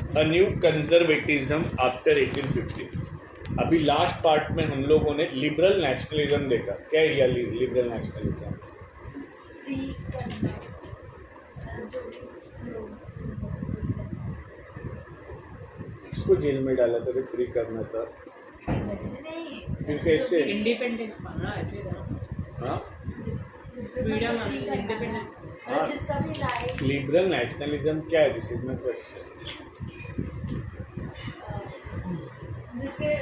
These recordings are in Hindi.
A new conservatism after 1850। अभी लास्ट पार्ट में हम लोगों ने लिबरल नेशनलिज्म देखा। क्या है यह लिबरल नेशनलिज्म? फ्री करना, जो भी लोग इसको जेल में डाला था, फ्री करना था। वैसे नहीं, फिर कैसे? इंडिपेंडेंस पाना ऐसे था। हाँ, फ्रीडम फ्री करना, इंडिपेंडेंस। हाँ। जिसका भी राइट, लिबरल नेशनलिज्म क्या है? This is my question.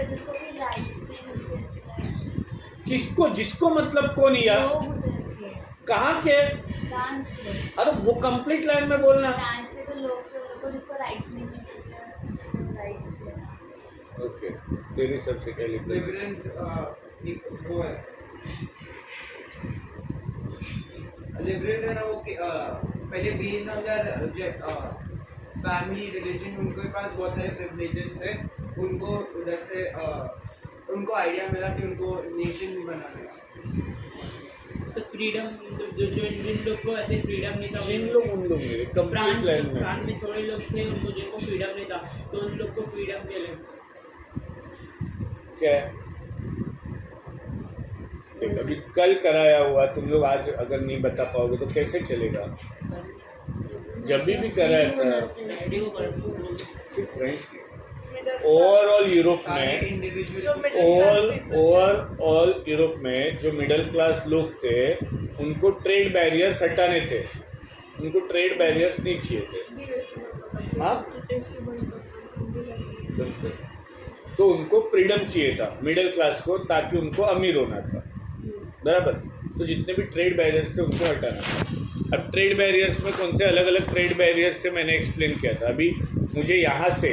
जिसको भी राइट्स किसको? जिसको मतलब कौन यार? लोग उधर के कहाँ के? फ्रांस के, अरे वो कंप्लीट लाइन में बोलना। फ्रांस के जो लोग थे को जिसको राइट्स नहीं मिलते, राइट्स देना। ओके, तेरे हिसाब से क्या लिबरल? लिबरेंस एक वो है, लिबरल है ना वो पहले based on their family religion, उनके पास बहुत सारे प्रिविलेजेस थे, उनको उधर से उनको आइडिया मिला कि उनको नेशन बनाना है। तो फ्रीडम जिन लोग को ऐसे फ्रीडम नहीं था, जिन लोग उन लोग मेरे कंप्लीट लाइन में फ्रांस में थोड़े लोग थे उनको जिनको फ्रीडम नहीं था, तो उन लोग को फ्रीडम के लिए क्या है? देख, अभी कल कराया हुआ तुम लोग आज अगर नहीं बता पाओगे तो कैसे चलेगा? जब भी कराया था सिर्फ फ्रेंच की, ओवरऑल यूरोप में, ओवरऑल यूरोप में जो मिडिल क्लास लोग थे उनको ट्रेड बैरियर्स हटाने थे, उनको ट्रेड बैरियर्स नहीं चाहिए थे। हाँ, तो उनको फ्रीडम चाहिए था मिडिल क्लास को, ताकि उनको अमीर होना था, बराबर। तो जितने भी ट्रेड बैरियर्स थे उनको हटाना था। अब ट्रेड बैरियर्स में कौन से अलग अलग ट्रेड बैरियर्स से मैंने एक्सप्लेन किया था। अभी मुझे यहाँ से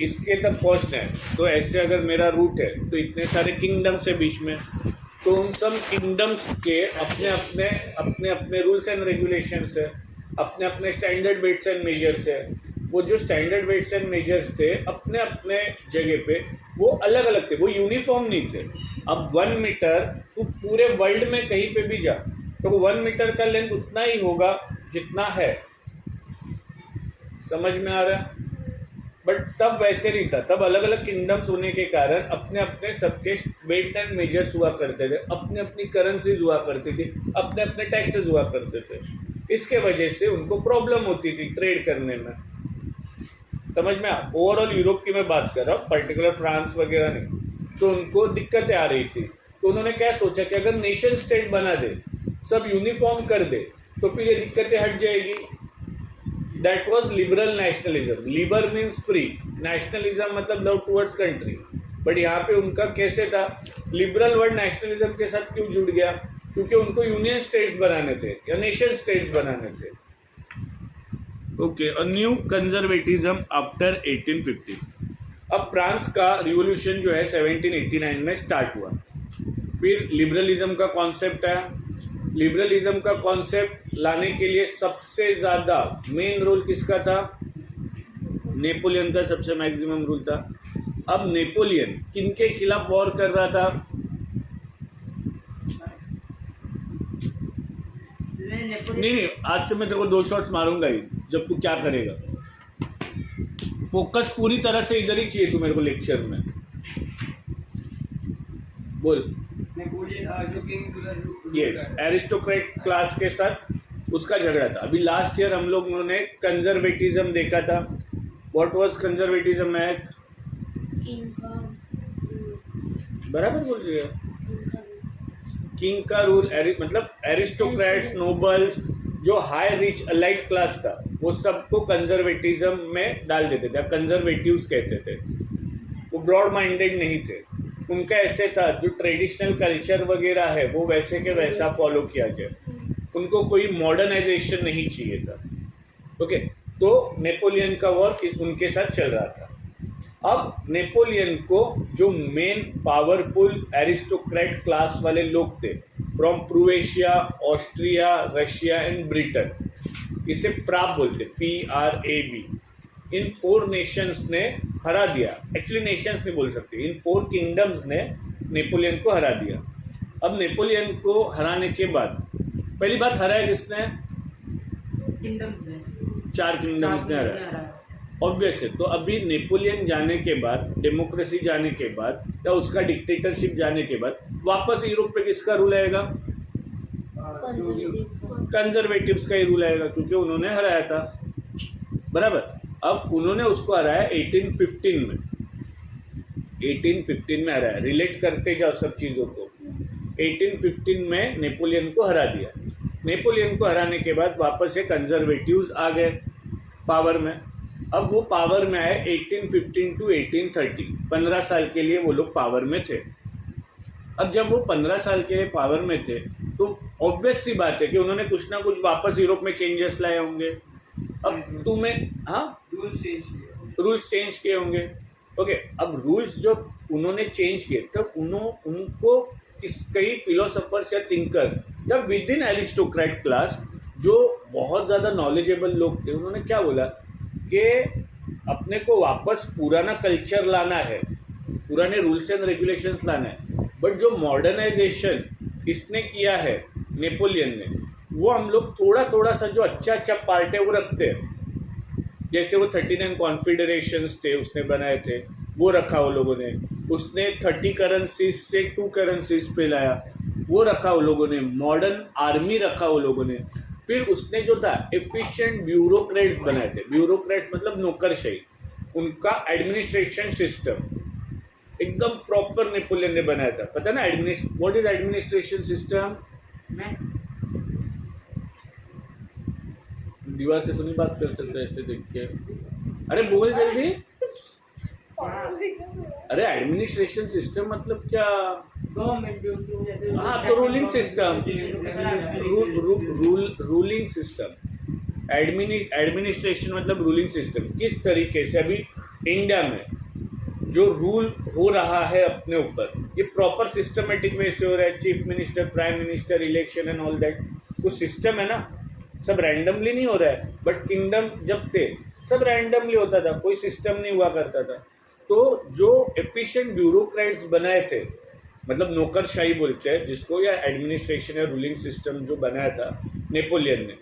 इसके तक पहुँचना है, तो ऐसे अगर मेरा रूट है तो इतने सारे किंगडम्स है बीच में, तो उन सब किंगडम्स के अपने अपने रूल्स एंड रेगुलेशंस है, अपने अपने स्टैंडर्ड वेट्स एंड मेजर्स है। वो जो स्टैंडर्ड वेट्स एंड मेजर्स थे अपने अपने जगह पे वो अलग अलग थे, वो यूनिफॉर्म नहीं थे। अब 1 मीटर तू पूरे वर्ल्ड में कहीं पे भी जा तो 1 मीटर का लेंथ उतना ही होगा जितना है, समझ में आ रहा है? बट तब वैसे नहीं था, तब अलग अलग किंगडम्स होने के कारण अपने अपने सबके वेट एंड मेजर्स हुआ करते थे, अपने अपनी करेंसीज हुआ करती थी, अपने अपने टैक्सेस हुआ करते थे। इसके वजह से उनको प्रॉब्लम होती थी ट्रेड करने में, समझ में आ? ओवरऑल यूरोप की मैं बात कर रहा हूँ, पर्टिकुलर फ्रांस वगैरह नहीं। तो उनको दिक्कतें आ रही थी, तो उन्होंने क्या सोचा कि अगर नेशन स्टेट बना दे, सब यूनिफॉर्म कर दे, तो फिर ये दिक्कतें हट जाएगी। That was liberal nationalism. Libre means free, nationalism मतलब लव टूवर्ड्स कंट्री। बट यहाँ पे उनका कैसे था? लिबरल वर्ड नेशनलिज्म के साथ क्यों जुड़ गया? क्योंकि उनको यूनियन स्टेट्स बनाने थे या नेशन स्टेट्स बनाने थे। Okay, a new conservatism after 1850। अब फ्रांस का रिवॉल्यूशन जो है 1789 में स्टार्ट हुआ। फिर लिबरलिज्म का कॉन्सेप्ट है। लिबरलिज्म का कॉन्सेप्ट लाने के लिए सबसे ज़्यादा मेन रोल किसका था? नेपोलियन का सबसे मैक्सिमम रोल था। अब नेपोलियन किनके खिलाफ वॉर कर रहा था? नहीं, आज से मैं तेरे को 2 शॉट्स मारूंगा ही, जब तू क्या करेगा। फोकस पूरी तरह से इधर ही चाहिए तू मेरे को लेक्चर में। बोल। नेपोलियन जो किंग, यस, एरिस्टोक्रेट क्लास के साथ उसका झगड़ा था। अभी लास्ट ईयर हम लोगों ने कंजर्वेटिज्म देखा था। व्हाट वाज कंजर्वेटिज्म में? किंग का, बराबर बोल रही है। किंग का रूल, मतलब एरिस्टोक्रेट्स, नोबल्स, जो हाई रिच अलाइट क्लास था, वो सबको कंजर्वेटिज्म में डाल देते थे, कंजर्वेटिव्स कहते थे। वो ब्रॉड माइंडेड नहीं थे। उनका ऐसे था जो ट्रेडिशनल कल्चर वगैरह है वो वैसे के वैसा फॉलो किया जाए, उनको कोई मॉडर्नाइजेशन नहीं चाहिए था। ओके, तो नेपोलियन का वॉर उनके साथ चल रहा था। अब नेपोलियन को जो मेन पावरफुल एरिस्टोक्रेट क्लास वाले लोग थे from Prussia, Austria, Russia and Britain, इसे प्राब बोलते, PRAB, इन 4 नेशंस ने हरा दिया। एक्चुअली नेशंस नहीं बोल सकते, इन 4 किंगडम्स ने नेपोलियन को हरा दिया। अब नेपोलियन को हराने के बाद पहली बात हराया किसने? 4 किंगडम्स ने, 4 किंगडम्स ने हराया। ऑब्वियस है। तो अभी नेपोलियन जाने के बाद, डेमोक्रेसी जाने के बाद या उसका डिक्टेटरशिप जाने के बाद वापस यूरोप पे किसका रूल आएगा? कंजर्वेटिव्स को। कंजर्वेटिव्स का ही रूल आएगा, क्योंकि उन्होंने हराया था, बराबर। अब उन्होंने उसको हराया 1815 में, 1815 में हराया। रिलेट करते जाओ सब चीज़ों को। 1815 में नेपोलियन को हरा दिया। नेपोलियन को हराने के बाद वापस से कंजर्वेटिव्स आ गए पावर में। अब वो पावर में आए 1815 टू 1830, 15 साल के लिए वो लोग पावर में थे। अब जब वो 15 साल के लिए पावर में थे तो ऑब्वियस सी बात है कि उन्होंने कुछ ना कुछ वापस यूरोप में चेंजेस लाए होंगे। अब तुम्हें हाँ रूल्स चेंज किए होंगे। ओके, अब रूल्स जो उन्होंने चेंज किए तब उनको कई फिलोसोफर्स या थिंकर या विद इन एरिस्टोक्रेट क्लास जो बहुत ज़्यादा नॉलेजेबल लोग थे, उन्होंने क्या बोला कि अपने को वापस पुराना कल्चर लाना है, पुराने रूल्स एंड रेगुलेशंस लाना है। बट जो मॉडर्नाइजेशन इसने किया है नेपोलियन ने, वो हम लोग थोड़ा थोड़ा सा जो अच्छा पार्ट है वो रखते हैं। जैसे वो 39 कॉन्फेडरेशंस थे उसने बनाए थे, वो रखा वो लोगों ने। उसने 30 करेंसीज से 2 करेंसीज पे लाया, वो रखा वो लोगों ने। मॉडर्न आर्मी रखा वो लोगों ने। फिर उसने जो था एफिशिएंट ब्यूरोक्रेट्स बनाए थे। ब्यूरोक्रेट्स मतलब नौकरशाही। उनका एडमिनिस्ट्रेशन सिस्टम एकदम प्रॉपर नेपोलियन ने बनाया था। पता ना व्हाट इज एडमिनिस्ट्रेशन सिस्टम? मैं दीवार से तो नहीं बात कर सकते ऐसे देख के। अरे बोल जल्दी। अरे एडमिनिस्ट्रेशन सिस्टम मतलब क्या? गवर्नमेंट जो जैसे हाँ, तो ruling system, ruling system. Administration मतलब रूलिंग सिस्टम। किस तरीके से अभी इंडिया में जो रूल हो रहा है अपने ऊपर, ये प्रॉपर सिस्टमेटिक वे से हो रहा है। Chief minister, prime minister, election and all that, कुछ सिस्टम है ना। सब रैंडमली नहीं हो रहा है। बट किंगडम जब थे सब रैंडमली होता था, कोई सिस्टम नहीं हुआ करता था। तो जो एफिशिएंट ब्यूरोक्रेट्स बनाए थे, मतलब नौकरशाही बोलते हैं जिसको, या एडमिनिस्ट्रेशन या रूलिंग सिस्टम जो बनाया था नेपोलियन ने,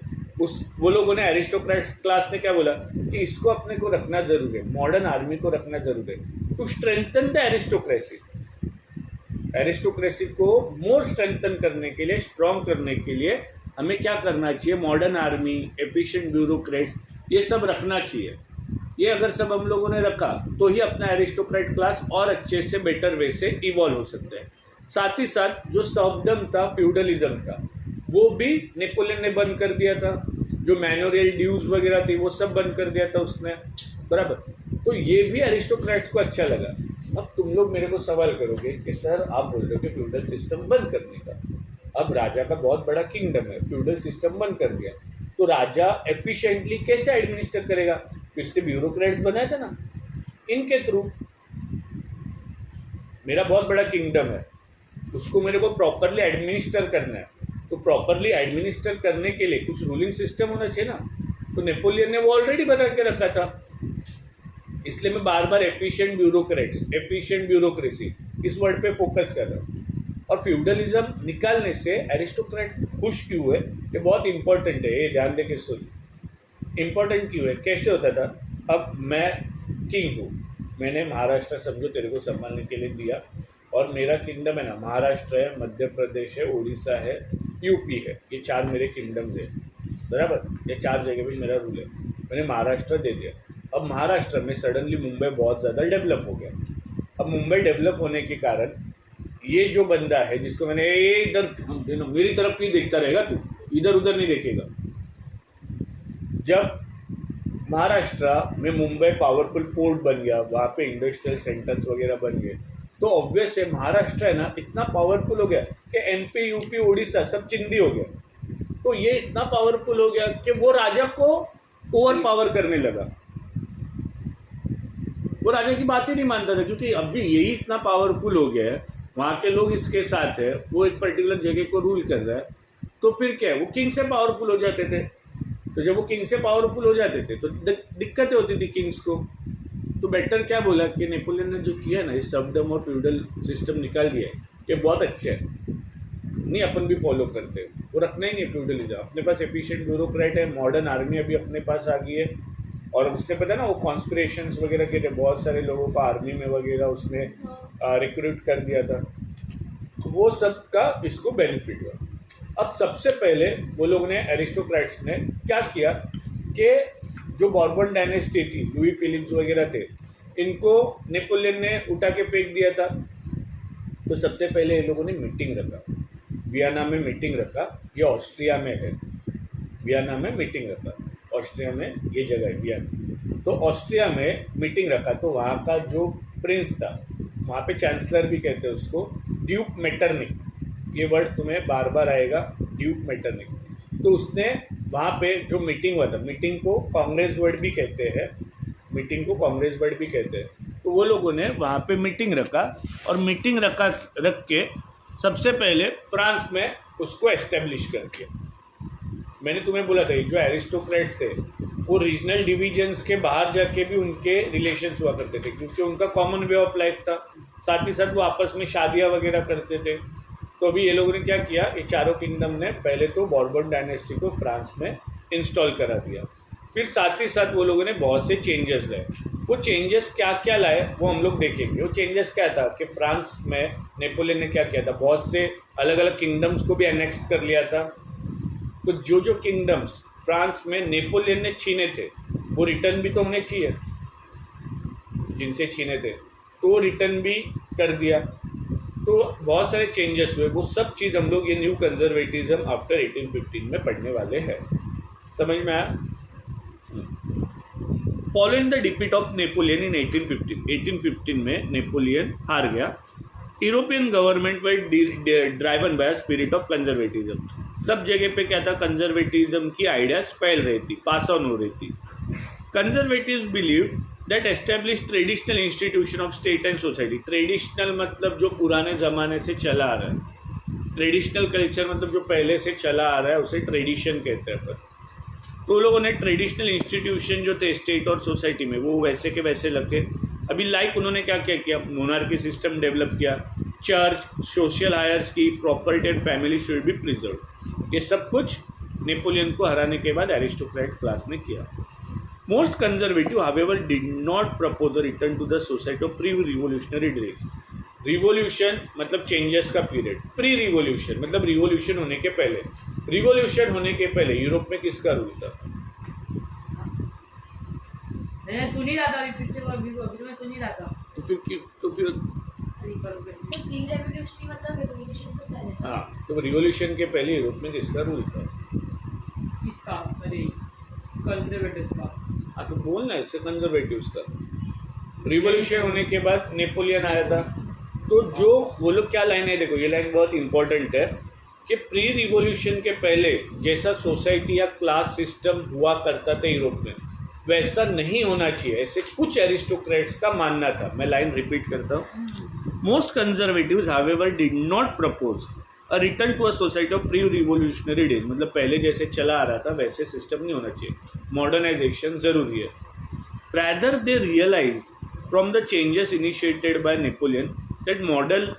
वो लोगों ने, एरिस्टोक्रेट्स क्लास ने क्या बोला कि इसको अपने को रखना जरूरी है, मॉडर्न आर्मी को रखना जरूरी है to strengthen the aristocracy. Aristocracy को मोर स्ट्रेंथन करने के लिए, स्ट्रॉन्ग करने के लिए हमें क्या करना चाहिए? मॉडर्न आर्मी, एफिशिएंट ब्यूरोक्रेट्स, ये सब रखना चाहिए। ये अगर सब हम लोगों ने रखा तो ही अपना एरिस्टोक्रेट क्लास और अच्छे से, बेटर वे से इवॉल्व हो सकता है। साथ ही साथ जो सर्वडम था, फ्यूडलिज्म था, वो भी नेपोलियन ने बंद कर दिया था। जो मैनोरियल ड्यूज वगैरह थी वो सब बंद कर दिया था उसने, बराबर। तो ये भी एरिस्टोक्रेट्स को अच्छा लगा। अब तुम लोग मेरे को सवाल करोगे कि सर आप बोल रहे हो कि फ्यूडल सिस्टम बंद करने का। अब राजा का बहुत बड़ा किंगडम है, फ्यूडल सिस्टम बंद कर दिया, तो राजा एफिशिएंटली कैसे एडमिनिस्टर करेगा? तो इसके ब्यूरोक्रेट्स बनाए थे ना, इनके थ्रू। मेरा बहुत बड़ा किंगडम है, उसको मेरे को प्रॉपरली एडमिनिस्टर करना है। तो प्रॉपरली एडमिनिस्टर करने के लिए कुछ रूलिंग सिस्टम होना चाहिए ना। तो नेपोलियन ने वो ऑलरेडी बना के रखा था। इसलिए मैं बार बार एफिशिएंट ब्यूरोक्रेट्स, एफिशिएंट ब्यूरोक्रेसी, इस वर्ड पे फोकस कर रहा हूँ। और फ्यूडलिज्म निकालने से एरिस्टोक्रेट खुश क्यों हुए? ये बहुत इंपॉर्टेंट है, ये ध्यान दे के सुन। इंपॉर्टेंट क्यों है? कैसे होता था? अब मैं किंग हूँ, मैंने महाराष्ट्र समझो तेरे को संभालने के लिए दिया, और मेरा किंगडम है ना, महाराष्ट्र है, मध्य प्रदेश है, उड़ीसा है, यूपी है, ये 4 मेरे किंगडम्स है, बराबर। ये 4 जगह पे मेरा रूल है। मैंने महाराष्ट्र दे दिया। अब महाराष्ट्र में सडनली मुंबई बहुत ज़्यादा डेवलप हो गया। अब मुंबई डेवलप होने के कारण ये जो बंदा है जिसको मैंने, इधर देना, मेरी तरफ ही देखता रहेगा तू, इधर उधर नहीं देखेगा। जब महाराष्ट्र में मुंबई पावरफुल पोर्ट बन गया, वहाँ पे इंडस्ट्रियल सेंटर्स वगैरह बन गए, तो ऑब्वियस है महाराष्ट्र है ना इतना पावरफुल हो गया कि एमपी, यूपी, उड़ीसा सब चिंदी हो गया। तो ये इतना पावरफुल हो गया कि वो राजा को ओवर पावर करने लगा। वो राजा की बात ही नहीं मानता था, क्योंकि अभी यही इतना पावरफुल हो गया है, वहाँ के लोग इसके साथ है, वो एक पर्टिकुलर जगह को रूल कर रहा है। तो फिर क्या है, वो किंग से पावरफुल हो जाते थे। तो जब वो किंग से पावरफुल हो जाते थे तो दिक्कतें होती थी किंग्स को। तो बेटर क्या बोला कि नेपोलियन ने जो किया ना, इस सर्वडम और फ्यूडल सिस्टम निकाल दिया है, ये बहुत अच्छा है, नहीं अपन भी फॉलो करते हैं, वो रखना ही नहीं है फ्यूडलिज्म। अपने पास एफिशिएंट ब्यूरोक्रेट है, मॉडर्न आर्मी अभी अपने पास आ गई है, और उसने पता ना वो कॉन्स्पिरेशंस वगैरह किए थे, बहुत सारे लोगों को आर्मी में वगैरह उसने रिक्रूट कर दिया था, तो वो सब का इसको बेनिफिट हुआ। अब सबसे पहले वो लोग ने, एरिस्टोक्रेट्स ने क्या किया कि जो बॉर्बन डायनेस्टी थी, लुई फिलिप्स वगैरह थे, इनको नेपोलियन ने उठा के फेंक दिया था। तो सबसे पहले इन लोगों ने मीटिंग रखा, वियना में मीटिंग रखा, ये ऑस्ट्रिया में है, वियना में मीटिंग रखा, ऑस्ट्रिया में ये जगह है वियना। तो ऑस्ट्रिया में मीटिंग रखा, तो वहाँ का जो प्रिंस था, वहाँ पे चांसलर भी कहते हैं उसको, ड्यूक मेटरनिक, ये वर्ड तुम्हें बार बार आएगा, ड्यूक मेटरनिक। तो उसने वहाँ पे जो मीटिंग हुआ था, मीटिंग को कांग्रेस वर्ड भी कहते हैं, मीटिंग को कांग्रेस वर्ड भी कहते हैं, तो वो लोगों ने वहाँ पे मीटिंग रखा, और मीटिंग रख के सबसे पहले फ्रांस में उसको एस्टेब्लिश कर दिया। मैंने तुम्हें बोला था जो एरिस्टोक्रेट्स थे वो रीजनल डिविजन्स के बाहर जाके भी उनके रिलेशंस हुआ करते थे, क्योंकि उनका कॉमन वे ऑफ लाइफ था, साथ ही साथ वो आपस में शादियाँ वगैरह करते थे। तो अभी ये लोगों ने क्या किया, ये चारों किंगडम ने पहले तो बॉर्बन डायनेस्टी को फ्रांस में इंस्टॉल करा दिया, फिर साथ ही साथ वो लोगों ने बहुत से चेंजेस लाए। वो चेंजेस क्या क्या लाए वो हम लोग देखेंगे। वो चेंजेस क्या था कि फ्रांस में नेपोलियन ने क्या किया था, बहुत से अलग अलग किंगडम्स को भी एनेक्स कर लिया था। तो जो किंगडम्स फ्रांस में नेपोलियन ने छीने थे वो रिटर्न भी तो होने चाहिए, जिनसे छीने थे तो वो रिटर्न भी कर दिया। तो बहुत सारे चेंजेस हुए, वो सब चीज़ हम लोग ये न्यू कंजर्वेटिज्म आफ्टर 1815 में पढ़ने वाले हैं। समझ में आया? Following the defeat of Napoleon in 1815 में नेपोलियन हार गया। European government were driven by spirit of conservatism. सब जगह पे क्या था, कंजर्वेटिज्म की आइडियाज फैल रही थी, पास ऑन हो रही थी। Conservatives believe that establish traditional institution of state and society. Traditional मतलब जो पुराने ज़माने से चला आ रहा है, ट्रेडिशनल कल्चर मतलब जो पहले से चला आ रहा है उसे ट्रेडिशन कहते हैं। तो लोगों ने ट्रेडिशनल इंस्टीट्यूशन जो थे स्टेट और सोसाइटी में वो वैसे के वैसे लगे। अभी लाइक उन्होंने क्या क्या किया, मोनार्की सिस्टम डेवलप किया, चर्च, सोशल हायर्स की, property and family should be preserve. ये सब कुछ नेपोलियन को हराने के बाद एरिस्टोक्रेट क्लास ने किया। Most conservative however did not propose a return to the society of pre revolutionary days. Revolution मतलब चेंजेस का पीरियड, प्री रिवोल्यूशन मतलब रिवोल्यूशन होने के पहले। रिवोल्यूशन होने के पहले यूरोप में किसका रूल था? मैं सुन ही रहा था, अभी फिर से अभी मैं सुन ही रहा था। तो फिर तो प्री रेवोल्यूशन मतलब रेवोल्यूशन से पहले। हाँ, तो रिवोल्यूशन के पहले यूरोप में किसका रूल था? किसका? अरे कंजर्वेटिव्स का। हाँ तो बोलना है, इससे कंजर्वेटिव्स का। रिवोल्यूशन होने के बाद नेपोलियन आया था, तो जो वो लोग क्या लाइन है, देखो ये लाइन बहुत इंपॉर्टेंट है कि प्री रिवोल्यूशन के पहले जैसा सोसाइटी या क्लास सिस्टम हुआ करता था यूरोप में वैसा नहीं होना चाहिए, ऐसे कुछ एरिस्टोक्रेट्स का मानना था। मैं लाइन रिपीट करता हूँ। Most conservatives however did not propose a return to a society of pre revolutionary days, मतलब पहले जैसे चला आ रहा था वैसे सिस्टम नहीं होना चाहिए, मॉडर्नाइजेशन ज़रूरी है। Rather they realised from the changes initiated by Napoleon that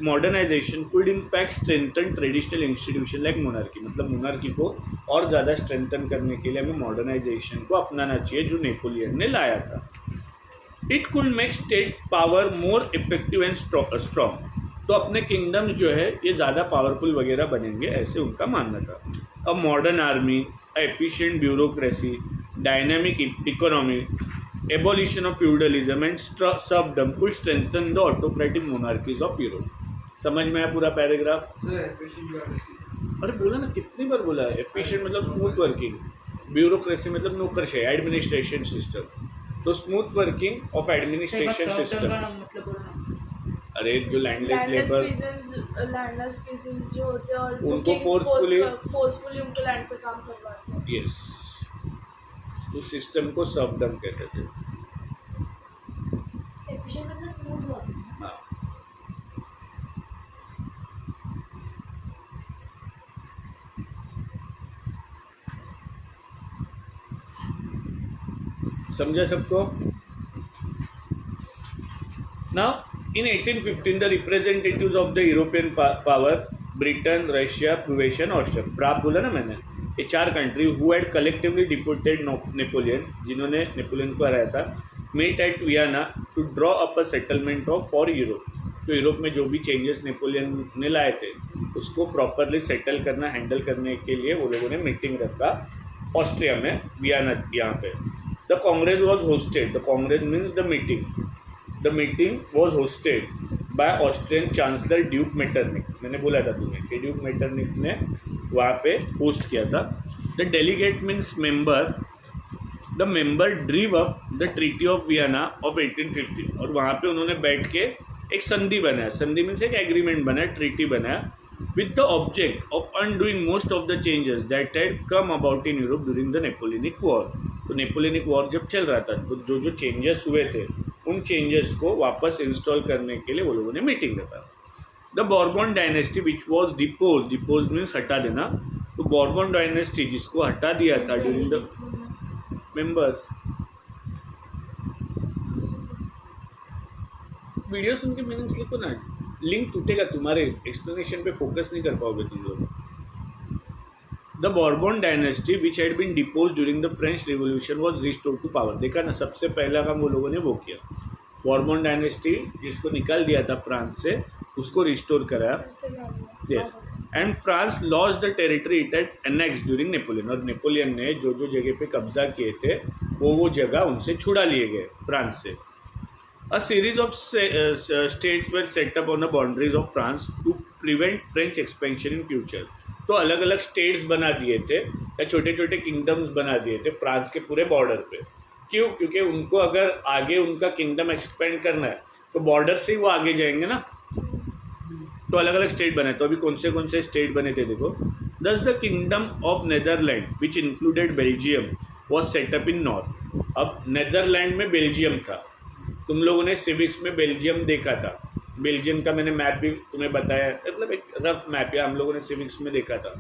modernization could in fact strengthen traditional institution like monarchy, मतलब मोनार्की को और ज़्यादा स्ट्रेंथन करने के लिए हमें मॉडर्नाइजेशन को अपनाना चाहिए जो नेपोलियन ने लाया था। It could make state power more effective and strong, तो अपने किंगडम जो है ये ज़्यादा पावरफुल वगैरह बनेंगे, ऐसे उनका मानना था। A modern army, efficient bureaucracy, dynamic economy, abolition of feudalism and serfdom could strengthen the autocratic monarchies of Europe। समझ में आया पूरा पैराग्राफ? अरे बोला ना, कितनी बार बोला है। एफिशिएंट मतलब स्मूथ वर्किंग, ब्यूरोक्रेसी मतलब नौकरशाही, एडमिनिस्ट्रेशन सिस्टम, तो smooth working of administration system. अरे जो लैंडलेस पीजेंट्स जो होते हैं और उनको फोर्सफुली उनको लैंड पे काम करवाते हैं। यस, उस सिस्टम को सर्फडम कहते थे। एफिशिएंट मतलब स्मूथ वर्किंग। हाँ, समझा सबको? Now in 1815 the representatives of the European power, Britain, Russia, Prussia, Austria, प्राप बोला ना मैंने, ये 4 country who had collectively defeated Napoleon, जिन्होंने नेपोलियन को हराया था, met at Vienna to draw up a settlement of for Europe. तो यूरोप में जो भी चेंजेस नेपोलियन ने लाए थे उसको प्रॉपरली सेटल करना, हैंडल करने के लिए वो लोगों ने मीटिंग रखा ऑस्ट्रिया में, वियना यहाँ पे। The Congress was hosted, the Congress means the meeting was hosted by Austrian chancellor Duke Metternich. मैंने बोला था तुम्हें कि ड्यूक मेटरनिक ने वहाँ पे होस्ट किया था। The delegate means member, the member ड्रीव up the treaty of Vienna of 1815, और वहाँ पे उन्होंने बैठ के एक संधि बनाया, संधि मीन्स एक एग्रीमेंट बनाया, ट्रीटी बनाया, with the object of undoing most of the changes that had come about in Europe during the Napoleonic War। तो नेपोलियनिक वॉर जब चल रहा था तो जो जो चेंजेस हुए थे उन चेंजेस को वापस इंस्टॉल करने के लिए वो लोगों ने मीटिंग रखा। The Bourbon dynasty which was depots means हटा देना, तो बॉर्बन डायनेस्टी जिसको हटा दिया था ड्यूरिंग द मेंबर्स। वीडियो सुन के मीनिंग्स लिखो ना, लिंक टूटेगा, तुम्हारे एक्सप्लेनेशन पे फोकस नहीं कर पाओगे तुम लोग। The Bourbon dynasty which had been depose during the French revolution was restored to power. देखा ना, सबसे पहला काम वो लोगों ने वो किया, बॉर्बन डायनेस्टी जिसको निकाल दिया था फ्रांस से उसको रिस्टोर कराया। Yes, and France loss the territory it had annex during Napoleon, और नेपोलियन ने जो जो जगह पे कब्जा किए थे वो जगह उनसे छुड़ा लिए गए फ्रांस से। A series of states were set up on the boundaries of France to prevent French expansion in future। तो अलग अलग स्टेट्स बना दिए थे या छोटे छोटे किंगडम्स बना दिए थे फ्रांस के पूरे बॉर्डर पे। क्यों? क्योंकि उनको अगर आगे उनका किंगडम एक्सपेंड करना है तो बॉर्डर से ही वो आगे जाएंगे ना, तो अलग अलग स्टेट बने। तो अभी कौन से स्टेट बने थे देखो। दस the kingdom of Netherland which included Belgium was setup in north. अब नेदरलैंड में बेल्जियम था, तुम लोगों ने सिविक्स में बेल्जियम देखा था, बेल्जियम का मैंने मैप भी तुम्हें बताया, मतलब एक रफ मैप है, हम लोगों ने सिविक्स में देखा था।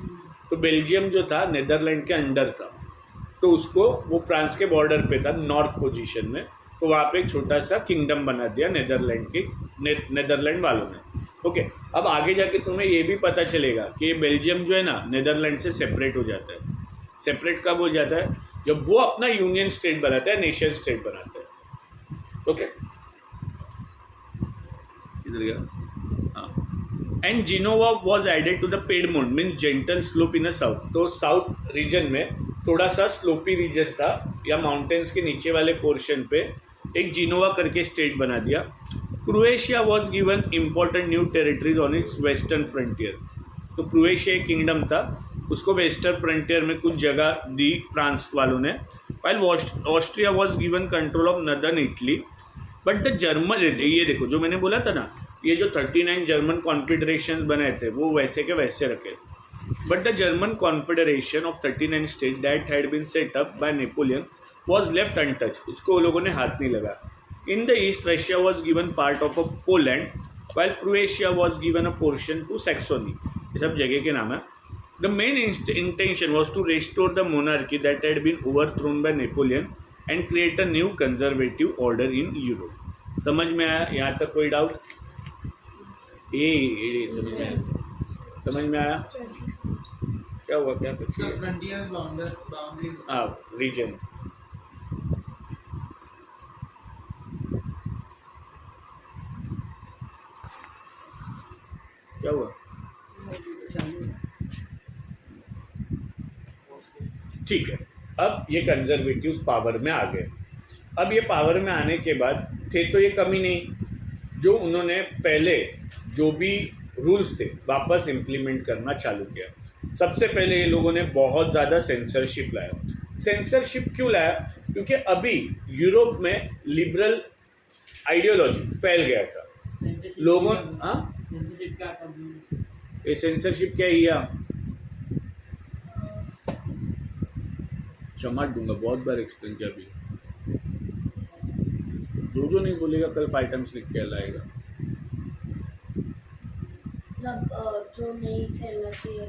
तो बेल्जियम जो था नेदरलैंड के अंडर था, तो उसको वो फ्रांस के बॉर्डर पे था नॉर्थ पोजीशन में, तो वहाँ पे एक छोटा सा किंगडम बना दिया नेदरलैंड वालों ने। ओके, अब आगे जाके तुम्हें ये भी पता चलेगा कि ये बेल्जियम जो है ना नेदरलैंड से सेपरेट हो जाता है। सेपरेट कब हो जाता है? जब वो अपना यूनियन स्टेट बनाता है, नेशन स्टेट बनाता है। ओके, इधर गया। हाँ, and Genoa was added to the Piedmont means gentle slope in a south. तो साउथ रीजन में थोड़ा सा स्लोपी रीजन था या माउंटेन्स के नीचे वाले पोर्शन पे एक जिनोवा करके स्टेट बना दिया। Croatia was given important new territories on it's western frontier. तो क्रोएशिया एक किंगडम था, उसको वेस्टर्न फ्रंटियर में कुछ जगह दी फ्रांस वालों ने। While Austria was given control of northern Italy, but the German, ये देखो जो मैंने बोला था ना, ये जो 39 जर्मन कॉन्फेडरेशन बने थे वो वैसे के वैसे रखे। But the German confederation of 39 state that had been set up by Napoleon was left untouch, उसको वो लोगों ने हाथ नहीं लगा। In the east Russia was given part of a Poland, while Croatia was given a portion to Saxony. ये सब जगह के नाम है। The main intention was to restore the monarchy that had been overthrown by Napoleon and create a new conservative order in Europe। समझ में आया? यहाँ तक कोई डाउट? ये समझ में आया? समझ में आया? क्या हुआ? क्या कुछ? फ्रंटियर्स बाउंड्री, हाँ, रीजन। क्या हुआ? ठीक है, अब ये कंजर्वेटिव्स पावर में आ गए। अब ये पावर में आने के बाद थे तो ये कमी नहीं, जो उन्होंने पहले जो भी रूल्स थे वापस इम्प्लीमेंट करना चालू किया। सबसे पहले ये लोगों ने बहुत ज़्यादा सेंसरशिप लाया। सेंसरशिप क्यों लाया? क्योंकि अभी यूरोप में लिबरल आइडियोलॉजी फैल गया था लोगों। हाँ, ये सेंसरशिप क्या है? चमाट दूंगा, बहुत बार एक्सप्लेन किया। अभी जो नहीं बोलेगा कल 5 टाइम्स लिख के लाएगा। मतलब जो नहीं फैलना चाहिए,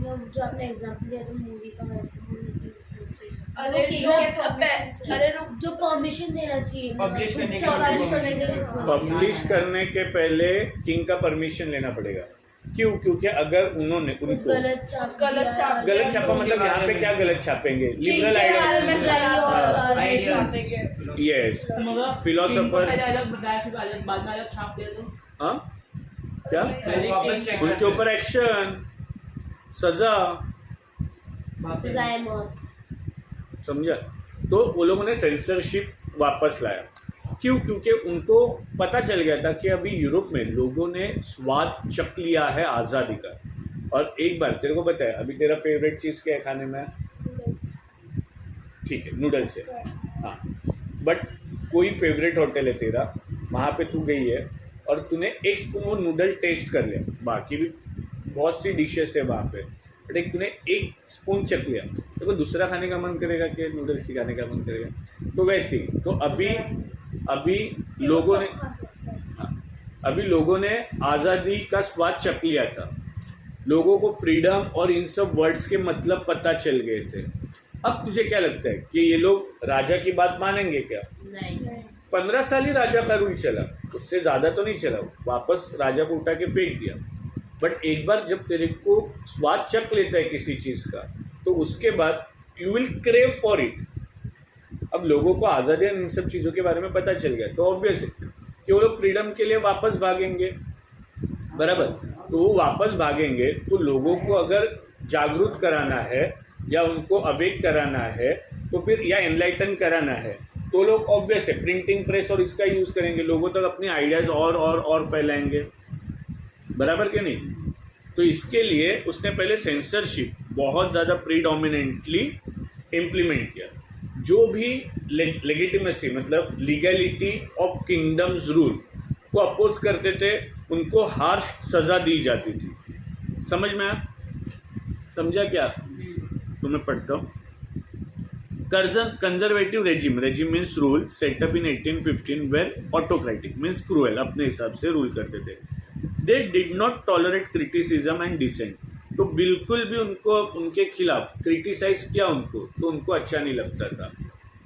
मतलब जो आपने एग्जांपल दिया तो मूवी का वैसे होने जो परमिशन देना चाहिए पब्लिश करने के लिए, पब्लिश करने के पहले किंग का परमिशन लेना पड़ेगा। क्यों? क्योंकि अगर उन्होंने उनको गलत छापा मतलब यहाँ पे क्या गलत छापेंगे? लिबरल आइडिया, यस, फिलोसोफर, अलग बताया फिर अलग बाद में अलग छाप दिया तो हाँ क्या वापस check उनके ऊपर एक्शन, सजा, सजाए मौत। समझा? तो वो लोगों ने सेंसरशिप वापस लाया। क्यों? क्योंकि उनको पता चल गया था कि अभी यूरोप में लोगों ने स्वाद चख लिया है आज़ादी का। और एक बार तेरे को पता है, अभी तेरा फेवरेट चीज़ क्या है खाने में? ठीक है, नूडल्स है, हाँ। बट कोई फेवरेट होटल है तेरा, वहाँ पे तू गई है और तूने एक स्पून वो नूडल टेस्ट कर लिया, बाकी भी बहुत सी डिशेस है वहाँ पे, बट एक तूने एक स्पून चख लिया, तो दूसरा खाने का मन करेगा कि नूडल्स ही खाने का मन करेगा। तो वैसे ही तो अभी लोगों ने आज़ादी का स्वाद चख लिया था। लोगों को फ्रीडम और इन सब वर्ड्स के मतलब पता चल गए थे। अब तुझे क्या लगता है कि ये लोग राजा की बात मानेंगे क्या? नहीं 15 साल ही राजा का रूल चला, उससे ज़्यादा तो नहीं चला, वापस राजा को उठा के फेंक दिया। बट एक बार जब तेरे को स्वाद चख लेता है किसी चीज़ का, तो उसके बाद you will crave for it. अब लोगों को आज़ादी इन सब चीज़ों के बारे में पता चल गया, तो ऑब्वियस है कि वो लोग फ्रीडम के लिए वापस भागेंगे, बराबर। तो वो वापस भागेंगे, तो लोगों को अगर जागरूक कराना है या उनको अवेक कराना है, तो फिर या एनलाइटन कराना है, तो लोग ऑब्वियस है प्रिंटिंग प्रेस और इसका यूज़ करेंगे, लोगों तक अपने आइडियाज़ और फैलाएंगे, बराबर कि नहीं? तो इसके लिए उसने पहले सेंसरशिप बहुत ज़्यादा प्रीडोमिनेंटली इम्प्लीमेंट किया। जो भी लेगिटिमेसी मतलब लीगैलिटी ऑफ किंगडम्स रूल को अपोज करते थे, उनको हार्श सज़ा दी जाती थी। समझ में आया? समझा क्या? तो मैं पढ़ता हूँ। Conservative regime means rule setup in 1815 were autocratic means cruel, अपने हिसाब से रूल करते थे। They did not tolerate criticism and dissent, तो बिल्कुल भी उनको उनके खिलाफ क्रिटिसाइज किया तो उनको अच्छा नहीं लगता था।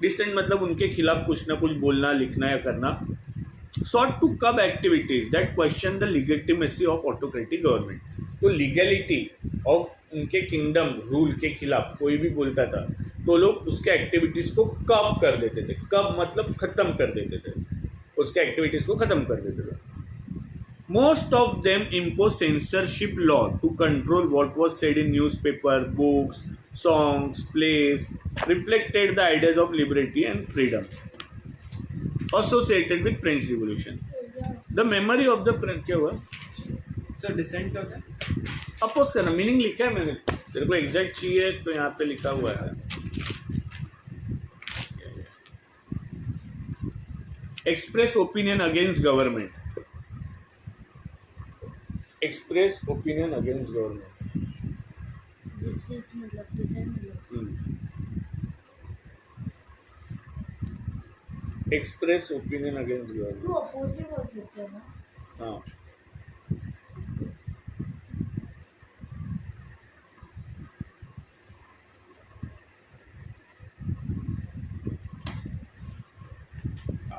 डिसेंट मतलब उनके खिलाफ कुछ ना कुछ बोलना, लिखना या करना। Sought to curb activities that question the legitimacy of autocratic government, तो लीगैलिटी ऑफ उनके किंगडम रूल के खिलाफ कोई भी बोलता था तो लोग उसके एक्टिविटीज़ को कब कर देते थे। कब मतलब ख़त्म कर देते थे, उसके एक्टिविटीज़ को ख़त्म कर देते थे। Most of them impose censorship law to control what was said in newspaper, books, songs, plays, reflected the ideas of liberty and freedom associated with French Revolution. The memory of the French क्या हुआ? So dissent क्या होता है? अपोज करना, मीनिंग लिखा है मैंने, तेरे को एग्जैक्ट चाहिए तो यहाँ पे लिखा हुआ है। Express opinion against government, express opinion against government, dissent मतलब express opinion against government, to oppose भी बोल सकते हो ना। हाँ।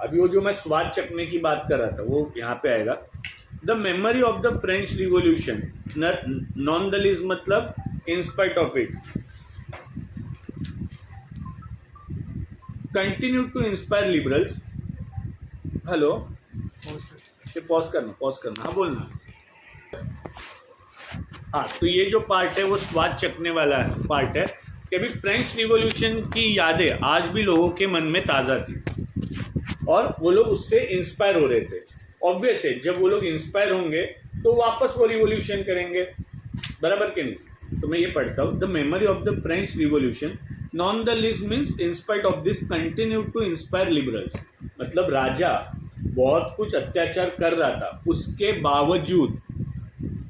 अभी वो जो मैं स्वाद चखने की बात कर रहा था वो यहाँ पे आएगा। The memory of the French revolution, known the lease मतलब in spite of it, continue to inspire liberals. Hello, ये पॉज करना, हाँ बोलना। हाँ, तो ये जो पार्ट है वो स्वाद चखने वाला पार्ट है कि अभी फ्रेंच रिवॉल्यूशन की यादें आज भी लोगों के मन में ताज़ा थी और वो लोग उससे इंस्पायर हो रहे थे। ऑब्वियस है, जब वो लोग इंस्पायर होंगे तो वापस वो रिवॉल्यूशन करेंगे, बराबर के नहीं? तो मैं ये पढ़ता हूँ। The memory of the French revolution non the least means in spite of this continue to inspire liberals, मतलब राजा बहुत कुछ अत्याचार कर रहा था, उसके बावजूद,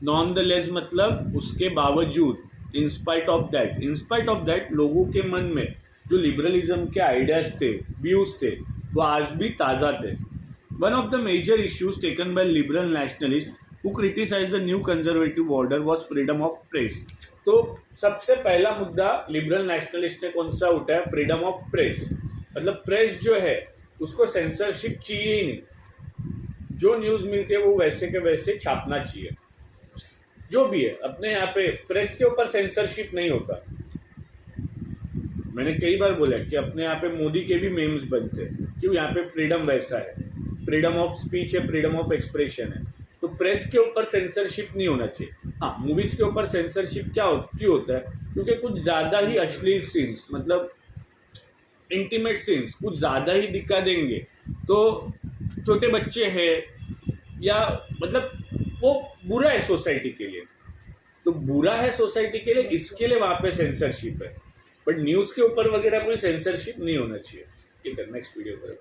नॉन द लेस मतलब उसके बावजूद, इन स्पाइट ऑफ दैट लोगों के मन में जो लिबरलिज्म के आइडियाज थे, व्यूज थे, वो आज भी ताज़ा थे। One of the major issues taken by liberal nationalist who criticise the new conservative order was freedom of press. तो सबसे पहला मुद्दा लिबरल नेशनलिस्ट ने कौन सा उठाया? फ्रीडम ऑफ प्रेस, मतलब प्रेस जो है उसको सेंसरशिप चाहिए ही नहीं, जो न्यूज़ मिलती है वो वैसे के वैसे छापना चाहिए। जो भी है, अपने यहाँ पे प्रेस के ऊपर सेंसरशिप नहीं होता। मैंने कई बार बोला कि अपने यहाँ पे मोदी के भी मेम्स बनते हैं, क्यों? यहाँ पे फ्रीडम वैसा है, फ्रीडम ऑफ स्पीच है, फ्रीडम ऑफ एक्सप्रेशन है, तो प्रेस के ऊपर सेंसरशिप नहीं होना चाहिए। हाँ, मूवीज के ऊपर सेंसरशिप क्यों होता है? क्योंकि कुछ ज़्यादा ही अश्लील सीन्स, मतलब इंटीमेट सीन्स कुछ ज़्यादा ही दिखा देंगे तो छोटे बच्चे हैं या मतलब वो बुरा है सोसाइटी के लिए, तो बुरा है सोसाइटी के लिए, इसके लिए वहाँ पे सेंसरशिप है। बट न्यूज़ के ऊपर वगैरह कोई सेंसरशिप नहीं होना चाहिए। ठीक है, नेक्स्ट वीडियो पर।